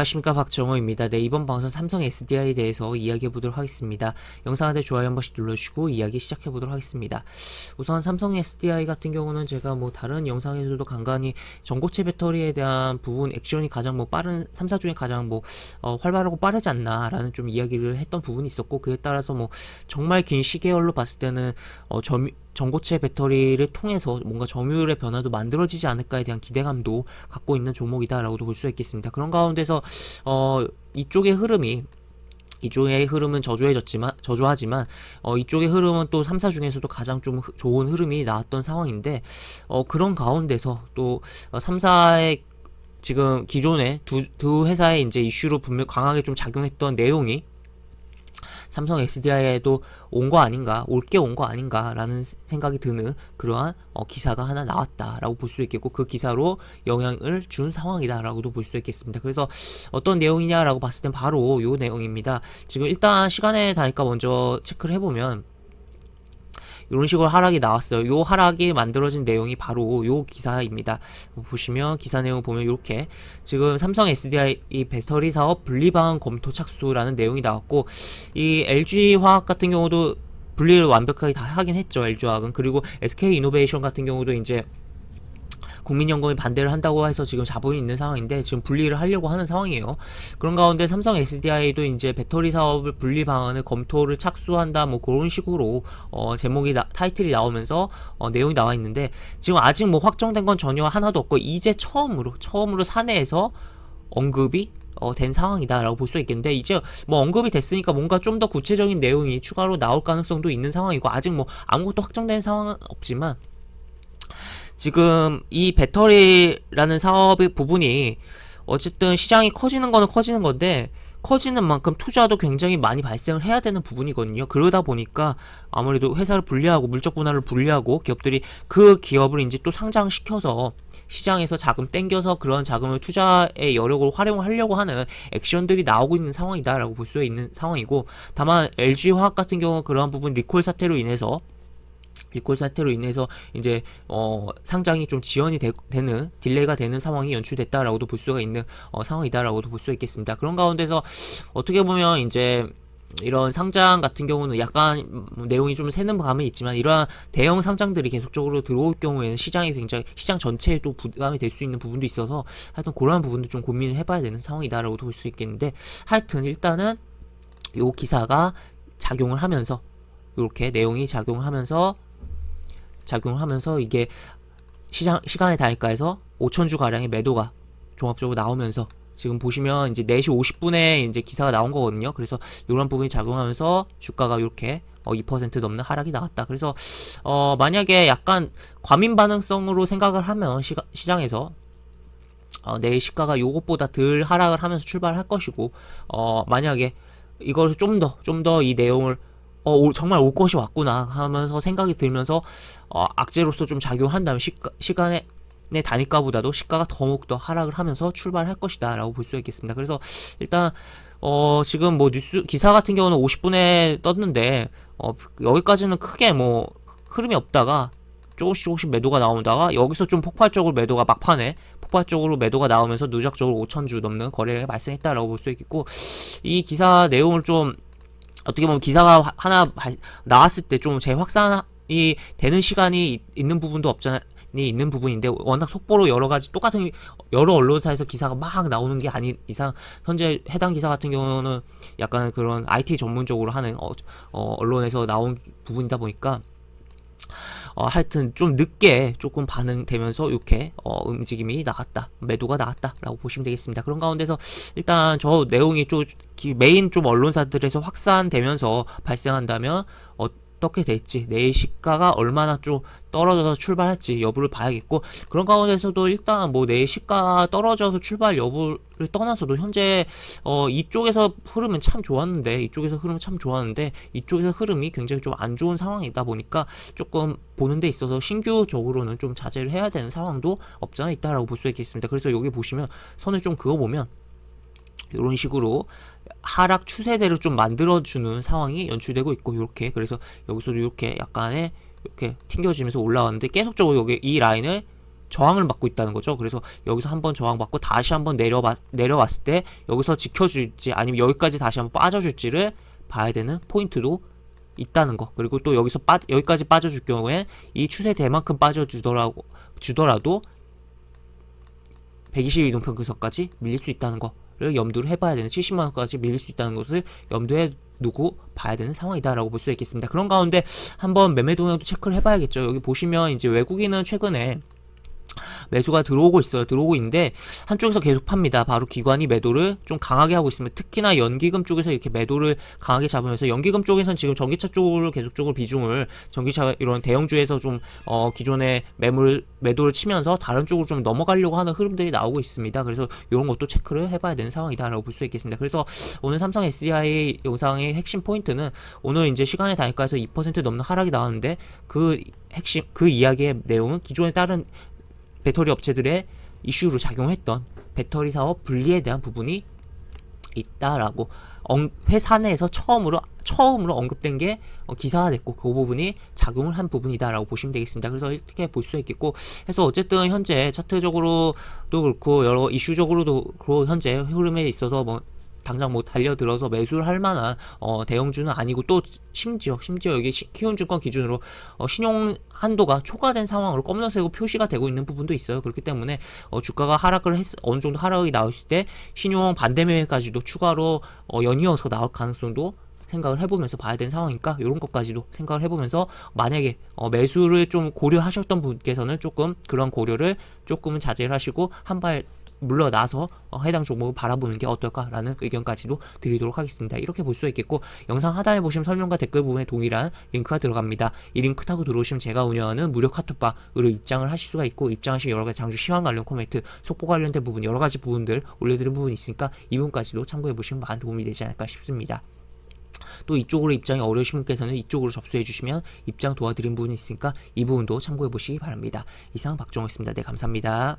안녕하십니까, 박정호입니다. 네, 이번 방송 삼성 SDI에 대해서 이야기해 보도록 하겠습니다. 영상한테 좋아요 한 번씩 눌러주시고 이야기 시작해 보도록 하겠습니다. 우선 삼성 SDI 같은 경우는 제가 뭐 다른 영상에서도 간간히 전고체 배터리에 대한 부분 액션이 가장 뭐 빠른 3사 중에 가장 뭐 활발하고 빠르지 않나 라는 좀 이야기를 했던 부분이 있었고, 그에 따라서 뭐 정말 긴 시계열로 봤을 때는 전고체 배터리를 통해서 뭔가 점유율의 변화도 만들어지지 않을까에 대한 기대감도 갖고 있는 종목이다라고도 볼 수 있겠습니다. 그런 가운데서 이쪽의 흐름은 저조하지만 이쪽의 흐름은 또 3사 중에서도 가장 좀 좋은 흐름이 나왔던 상황인데, 그런 가운데서 또 3사의 지금 기존의 두 회사의 이제 이슈로 분명 강하게 좀 작용했던 내용이 삼성 SDI에도 온 거 아닌가, 올게 온 거 아닌가라는 생각이 드는 그러한 기사가 하나 나왔다라고 볼 수 있겠고, 그 기사로 영향을 준 상황이다라고도 볼 수 있겠습니다. 그래서 어떤 내용이냐라고 봤을 땐 바로 요 내용입니다. 지금 일단 시간에 다니까 먼저 체크를 해보면 이런 식으로 하락이 나왔어요. 요 하락이 만들어진 내용이 바로 요 기사입니다. 보시면 기사 내용 보면 이렇게 지금 삼성 SDI 배터리 사업 분리 방안 검토 착수라는 내용이 나왔고, 이 LG 화학 같은 경우도 분리를 완벽하게 다 하긴 했죠. LG 화학은. 그리고 SK 이노베이션 같은 경우도 이제 국민연금이 반대를 한다고 해서 지금 자본이 있는 상황인데 지금 분리를 하려고 하는 상황이에요. 그런 가운데 삼성 SDI도 이제 배터리 사업을 분리 방안을 검토를 착수한다 뭐 그런 식으로 타이틀이 나오면서 내용이 나와 있는데, 지금 아직 뭐 확정된 건 전혀 하나도 없고 이제 처음으로 사내에서 언급이 된 상황이다라고 볼 수 있겠는데, 이제 뭐 언급이 됐으니까 뭔가 좀 더 구체적인 내용이 추가로 나올 가능성도 있는 상황이고, 아직 뭐 아무것도 확정된 상황은 없지만 지금 이 배터리라는 사업의 부분이 어쨌든 시장이 커지는 거는 커지는 건데, 커지는 만큼 투자도 굉장히 많이 발생을 해야 되는 부분이거든요. 그러다 보니까 아무래도 회사를 분리하고 물적 분할을 분리하고 기업들이 그 기업을 이제 또 상장시켜서 시장에서 자금 땡겨서 그런 자금을 투자의 여력으로 활용하려고 하는 액션들이 나오고 있는 상황이다라고 볼 수 있는 상황이고, 다만 LG화학 같은 경우 그러한 부분 리콜 사태로 인해서 이제 상장이 좀 지연이 되는 딜레이가 되는 상황이 연출됐다라고도 볼 수가 있는 상황이다라고도 볼 수 있겠습니다. 그런 가운데서 어떻게 보면 이제 이런 상장 같은 경우는 약간 내용이 좀 새는 감이 있지만, 이러한 대형 상장들이 계속적으로 들어올 경우에는 시장 전체에도 부담이 될 수 있는 부분도 있어서 하여튼 그러한 부분도 좀 고민을 해봐야 되는 상황이다라고도 볼 수 있겠는데, 하여튼 일단은 요 기사가 작용을 하면서 이렇게 내용이 작용하면서 이게 시간의 단가에서 5천주 가량의 매도가 종합적으로 나오면서 지금 보시면 이제 4시 50분에 이제 기사가 나온 거거든요. 그래서 이런 부분이 작용하면서 주가가 이렇게 2% 넘는 하락이 나왔다. 그래서 만약에 약간 과민 반응성으로 생각을 하면 시장에서 내일 시가가 요것보다 덜 하락을 하면서 출발할 것이고, 만약에 이걸 좀 더 이 내용을 정말 올 것이 왔구나 하면서 생각이 들면서 악재로서 좀 작용한다면 시간의 단위가보다도 시가가 더욱더 하락을 하면서 출발할 것이다 라고 볼 수 있겠습니다. 그래서 일단 지금 뭐 뉴스 기사 같은 경우는 50분에 떴는데 여기까지는 크게 뭐 흐름이 없다가 조금씩 매도가 나오다가 여기서 좀 폭발적으로 매도가 막판에 폭발적으로 매도가 나오면서 누적적으로 5천주 넘는 거래가 발생했다라고 볼 수 있겠고, 이 기사 내용을 좀 어떻게 보면 기사가 하나 나왔을 때 좀 재확산이 되는 시간이 있는 부분도 있는 부분인데, 워낙 속보로 똑같은 여러 언론사에서 기사가 막 나오는 게 아닌 이상 현재 해당 기사 같은 경우는 약간 그런 IT 전문적으로 하는 언론에서 나온 부분이다 보니까 하여튼 좀 늦게 조금 반응되면서 이렇게 움직임이 나왔다, 매도가 나왔다 라고 보시면 되겠습니다. 그런 가운데서 일단 저 내용이 좀 메인 좀 언론사들에서 확산되면서 발생한다면 어떻게 될지, 내일 시가가 얼마나 좀 떨어져서 출발할지 여부를 봐야겠고, 그런 가운데서도 일단 뭐 내일 시가 떨어져서 출발 여부를 떠나서도 현재 이쪽에서 흐름은 참 좋았는데 이쪽에서 흐름이 굉장히 좀 안 좋은 상황이다 보니까 조금 보는 데 있어서 신규적으로는 좀 자제를 해야 되는 상황도 없잖아 있다라고 볼 수 있겠습니다. 그래서 여기 보시면 선을 좀 그어보면 이런 식으로 하락 추세대로 좀 만들어주는 상황이 연출되고 있고, 이렇게 그래서 여기서도 이렇게 약간의 이렇게 튕겨지면서 올라왔는데 계속적으로 여기 이 라인을 저항을 받고 있다는 거죠. 그래서 여기서 한번 저항받고 다시 한번 내려왔을 때 여기서 지켜줄지 아니면 여기까지 다시 한번 빠져줄지를 봐야 되는 포인트도 있다는 거. 그리고 또 여기까지 빠져줄 경우에 이 추세대만큼 빠져주더라도 122동평균선까지 밀릴 수 있다는 거를 염두를 해봐야 되는, 70만원까지 밀릴 수 있다는 것을 염두에 두고 봐야 되는 상황이다라고 볼 수 있겠습니다. 그런 가운데 한번 매매 동향도 체크를 해봐야겠죠. 여기 보시면 이제 외국인은 최근에 매수가 들어오고 있어요. 들어오고 있는데 한쪽에서 계속 팝니다. 바로 기관이 매도를 좀 강하게 하고 있습니다. 특히나 연기금 쪽에서 이렇게 매도를 강하게 잡으면서, 연기금 쪽에서는 지금 전기차 쪽으로 계속적으로 비중을, 전기차 이런 대형주에서 좀 기존의 매도를 치면서 다른 쪽으로 좀 넘어가려고 하는 흐름들이 나오고 있습니다. 그래서 이런 것도 체크를 해봐야 되는 상황이다라고 볼 수 있겠습니다. 그래서 오늘 삼성 SDI 영상의 핵심 포인트는, 오늘 이제 시간의 단가에서 2% 넘는 하락이 나왔는데 그 이야기의 내용은 기존의 다른 배터리 업체들의 이슈로 작용했던 배터리 사업 분리에 대한 부분이 있다라고, 회사 내에서 처음으로 언급된 게 기사화됐고 그 부분이 작용을 한 부분이다라고 보시면 되겠습니다. 그래서 이렇게 볼 수 있겠고 해서, 어쨌든 현재 차트적으로도 그렇고 여러 이슈적으로도 그렇고 현재 흐름에 있어서 당장 달려들어서 매수를 할 만한 대형주는 아니고, 또 심지어 여기 키움증권 기준으로 신용 한도가 초과된 상황으로 검정색으로 표시가 되고 있는 부분도 있어요. 그렇기 때문에 주가가 어느 정도 하락이 나왔을 때 신용 반대 매매까지도 추가로 연이어서 나올 가능성도 생각을 해보면서 봐야 되는 상황이니까, 이런 것까지도 생각을 해보면서, 만약에 매수를 좀 고려하셨던 분께서는 조금 그런 고려를 조금은 자제를 하시고 한발 물러나서 해당 종목을 바라보는 게 어떨까라는 의견까지도 드리도록 하겠습니다. 이렇게 볼 수 있겠고, 영상 하단에 보시면 설명과 댓글 부분에 동일한 링크가 들어갑니다. 이 링크 타고 들어오시면 제가 운영하는 무료 카톡방으로 입장을 하실 수가 있고, 입장하시면 여러가지 장주 시황 관련 코멘트, 속보 관련된 부분, 여러가지 부분들 올려드린 부분이 있으니까 이 부분까지도 참고해보시면 많은 도움이 되지 않을까 싶습니다. 또 이쪽으로 입장이 어려우신 분께서는 이쪽으로 접수해 주시면 입장 도와드린 부분이 있으니까 이 부분도 참고해 보시기 바랍니다. 이상 박종호였습니다. 네, 감사합니다.